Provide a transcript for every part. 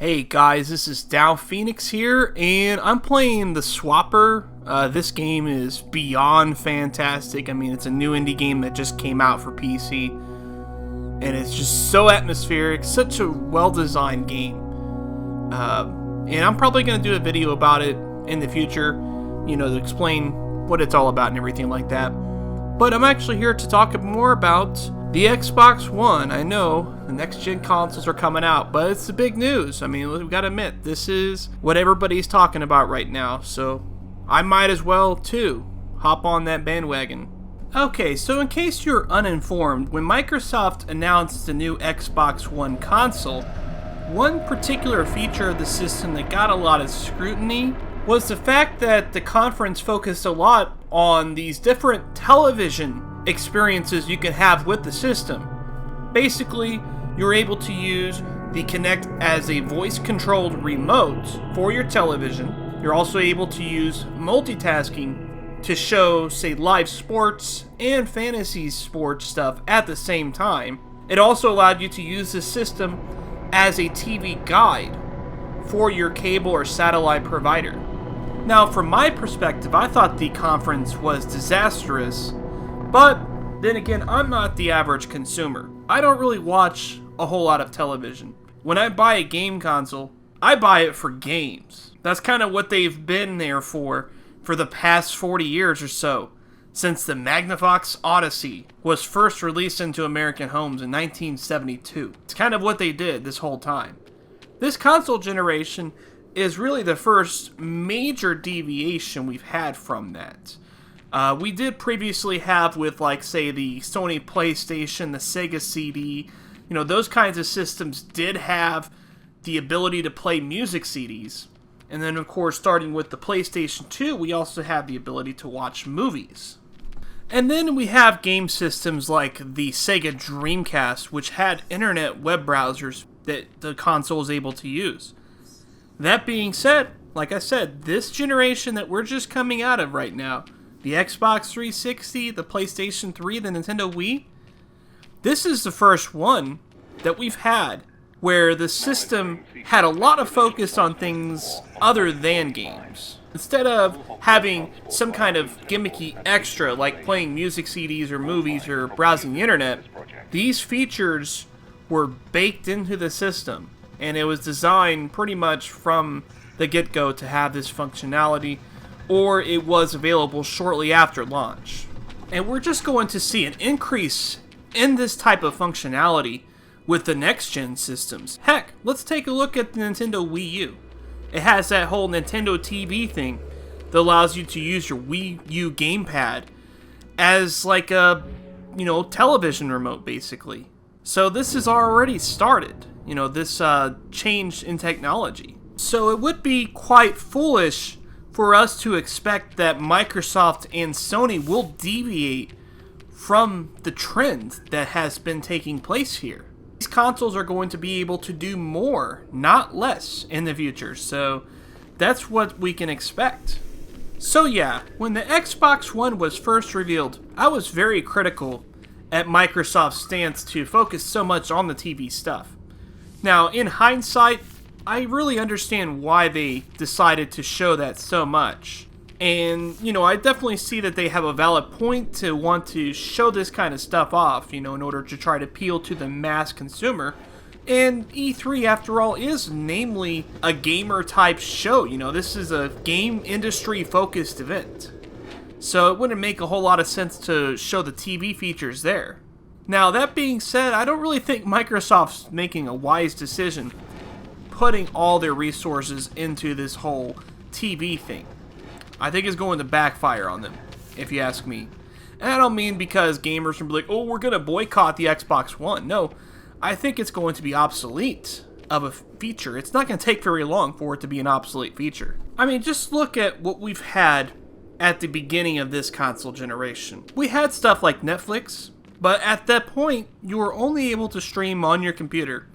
Hey guys, this is Dow Phoenix here, and I'm playing the Swapper. This game is beyond fantastic. I mean, it's a new indie game that just came out for PC, and it's just so atmospheric, such a well-designed game. And I'm probably going to do a video about it in the future, to explain what it's all about and everything like that. But I'm actually here to talk more about the Xbox One. I know the next-gen consoles are coming out, but it's the big news. I mean, we've got to admit, this is what everybody's talking about right now, so I might as well, too, hop on that bandwagon. Okay, so in case you're uninformed, when Microsoft announced the new Xbox One console, one particular feature of the system that got a lot of scrutiny was the fact that the conference focused a lot on these different television experiences you can have with the system. Basically, you're able to use the Kinect as a voice-controlled remote for your television. You're also able to use multitasking to show, say, live sports and fantasy sports stuff at the same time. It also allowed you to use the system as a TV guide for your cable or satellite provider. Now, from my perspective, I thought the conference was disastrous, but then again, I'm not the average consumer. I don't really watch a whole lot of television. When I buy a game console, I buy it for games. That's kind of what they've been there for the past 40 years or so, since the Magnavox Odyssey was first released into American homes in 1972. It's kind of what they did this whole time. This console generation is really the first major deviation we've had from that. We did previously have with, like, say, the Sony PlayStation, the Sega CD, those kinds of systems did have the ability to play music CDs. And then, of course, starting with the PlayStation 2, we also have the ability to watch movies. And then we have game systems like the Sega Dreamcast, which had internet web browsers that the console was able to use. That being said, like I said, this generation that we're just coming out of right now, the Xbox 360, the PlayStation 3, the Nintendo Wii, this is the first one that we've had where the system had a lot of focus on things other than games. Instead of having some kind of gimmicky extra like playing music CDs or movies or browsing the internet, these features were baked into the system, and it was designed pretty much from the get-go to have this functionality, or it was available shortly after launch. And we're just going to see an increase in this type of functionality with the next-gen systems. Heck, let's take a look at the Nintendo Wii U. It has that whole Nintendo TV thing that allows you to use your Wii U gamepad as like a, television remote, basically. So this has already started, this change in technology. So it would be quite foolish for us to expect that Microsoft and Sony will deviate from the trend that has been taking place here. These consoles are going to be able to do more, not less, in the future, so that's what we can expect. So yeah, when the Xbox One was first revealed, I was very critical at Microsoft's stance to focus so much on the TV stuff. Now, in hindsight, I really understand why they decided to show that so much. And, I definitely see that they have a valid point to want to show this kind of stuff off, in order to try to appeal to the mass consumer. And E3, after all, is namely a gamer-type show. This is a game industry-focused event. So it wouldn't make a whole lot of sense to show the TV features there. Now, that being said, I don't really think Microsoft's making a wise decision putting all their resources into this whole TV thing. I think it's going to backfire on them, if you ask me. And I don't mean because gamers will be like, oh, we're going to boycott the Xbox One. No, I think it's going to be obsolete of a feature. It's not going to take very long for it to be an obsolete feature. I mean, just look at what we've had at the beginning of this console generation. We had stuff like Netflix, but at that point, you were only able to stream on your computer.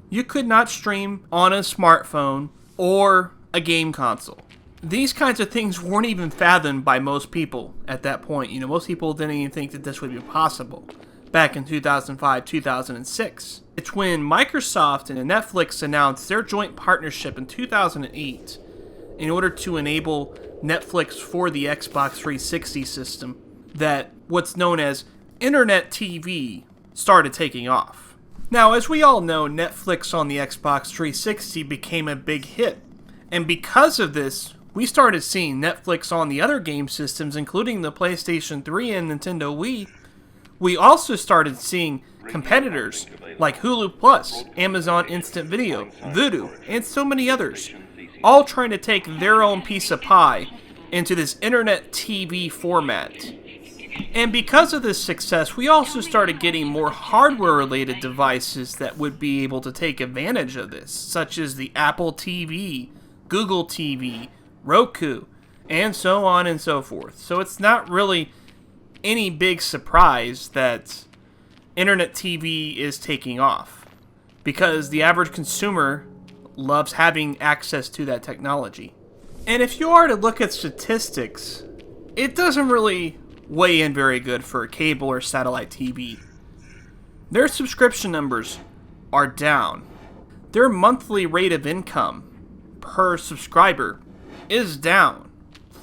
You could not stream on a smartphone or a game console. These kinds of things weren't even fathomed by most people at that point. Most people didn't even think that this would be possible. back in 2005, 2006. It's when Microsoft and Netflix announced their joint partnership in 2008 in order to enable Netflix for the Xbox 360 system that what's known as Internet TV started taking off. Now, as we all know, Netflix on the Xbox 360 became a big hit, and because of this, we started seeing Netflix on the other game systems, including the PlayStation 3 and Nintendo Wii. We also started seeing competitors like Hulu Plus, Amazon Instant Video, Vudu, and so many others, all trying to take their own piece of pie into this Internet TV format. And because of this success, we also started getting more hardware-related devices that would be able to take advantage of this, such as the Apple TV, Google TV, Roku, and so on and so forth. So it's not really any big surprise that Internet TV is taking off, because the average consumer loves having access to that technology. And if you are to look at statistics, it doesn't really weigh in very good for cable or satellite TV. Their subscription numbers are down. Their monthly rate of income per subscriber is down.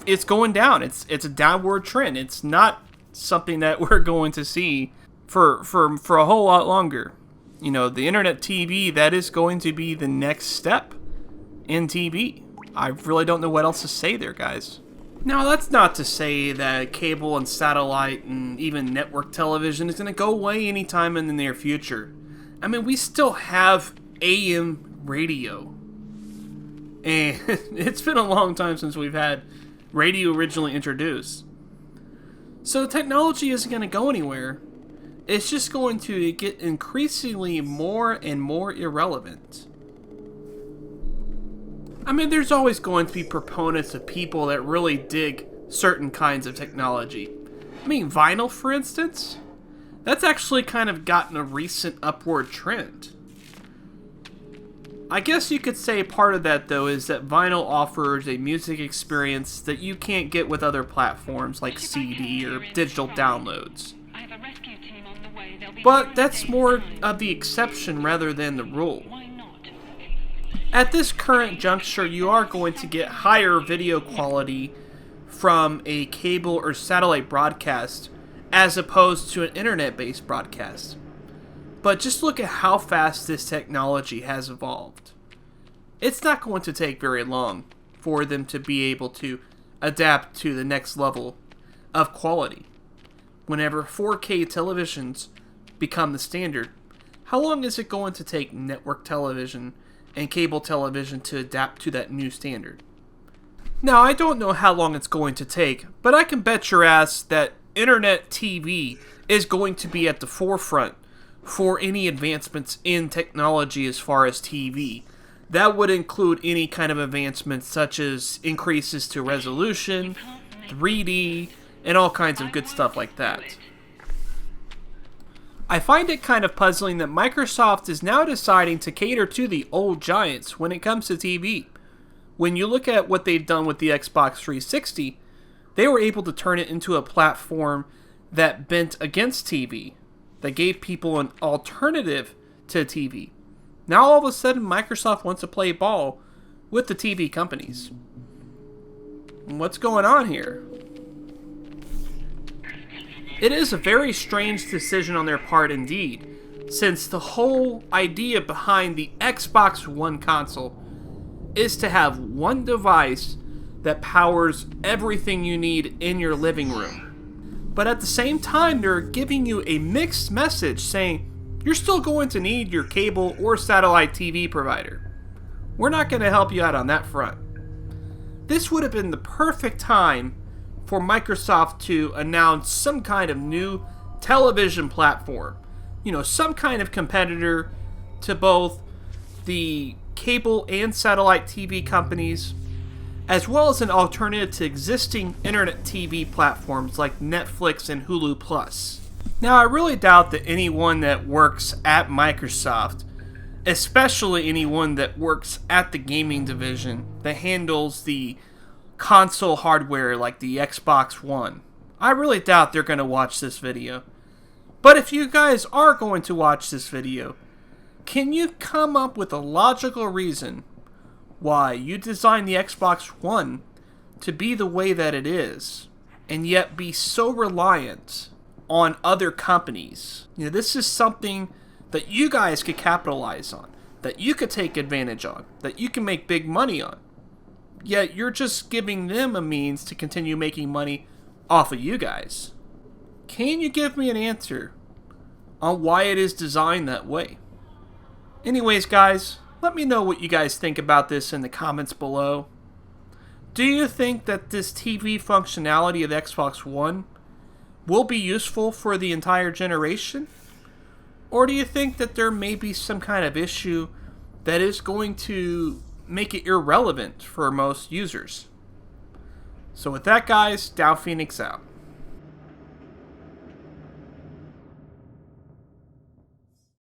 It's going down. It's a downward trend. It's not something that we're going to see for a whole lot longer. You know, the Internet TV, that is going to be the next step in TV. I really don't know what else to say there, guys. Now, that's not to say that cable and satellite and even network television is going to go away anytime in the near future. I mean, we still have AM radio. And it's been a long time since we've had radio originally introduced. So technology isn't going to go anywhere. It's just going to get increasingly more and more irrelevant. I mean, there's always going to be proponents of people that really dig certain kinds of technology. I mean, vinyl, for instance, that's actually kind of gotten a recent upward trend. I guess you could say part of that, though, is that vinyl offers a music experience that you can't get with other platforms like CD or digital downloads. But that's more of the exception rather than the rule. At this current juncture, you are going to get higher video quality from a cable or satellite broadcast as opposed to an internet-based broadcast. But just look at how fast this technology has evolved. It's not going to take very long for them to be able to adapt to the next level of quality. Whenever 4K televisions become the standard, how long is it going to take network television and cable television to adapt to that new standard? Now, I don't know how long it's going to take, but I can bet your ass that Internet TV is going to be at the forefront for any advancements in technology as far as TV. That would include any kind of advancements such as increases to resolution, 3D, and all kinds of good stuff like that. I find it kind of puzzling that Microsoft is now deciding to cater to the old giants when it comes to TV. When you look at what they've done with the Xbox 360, they were able to turn it into a platform that bent against TV, that gave people an alternative to TV. Now all of a sudden Microsoft wants to play ball with the TV companies. What's going on here? It is a very strange decision on their part indeed, since the whole idea behind the Xbox One console is to have one device that powers everything you need in your living room. But at the same time, they're giving you a mixed message saying, you're still going to need your cable or satellite TV provider. We're not going to help you out on that front. This would have been the perfect time for Microsoft to announce some kind of new television platform. You know, some kind of competitor to both the cable and satellite TV companies, as well as an alternative to existing internet TV platforms like Netflix and Hulu Plus. Now, I really doubt that anyone that works at Microsoft, especially anyone that works at the gaming division that handles the console hardware like the Xbox One, I really doubt they're going to watch this video. But if you guys are going to watch this video, can you come up with a logical reason why you designed the Xbox One to be the way that it is, and yet be so reliant on other companies? You know, this is something that you guys could capitalize on, that you could take advantage on, that you can make big money on. Yet you're just giving them a means to continue making money off of you guys. Can you give me an answer on why it is designed that way? Anyways, guys, let me know what you guys think about this in the comments below. Do you think that this TV functionality of the Xbox One will be useful for the entire generation? Or do you think that there may be some kind of issue that is going to make it irrelevant for most users? So with that, guys, Dow Phoenix out.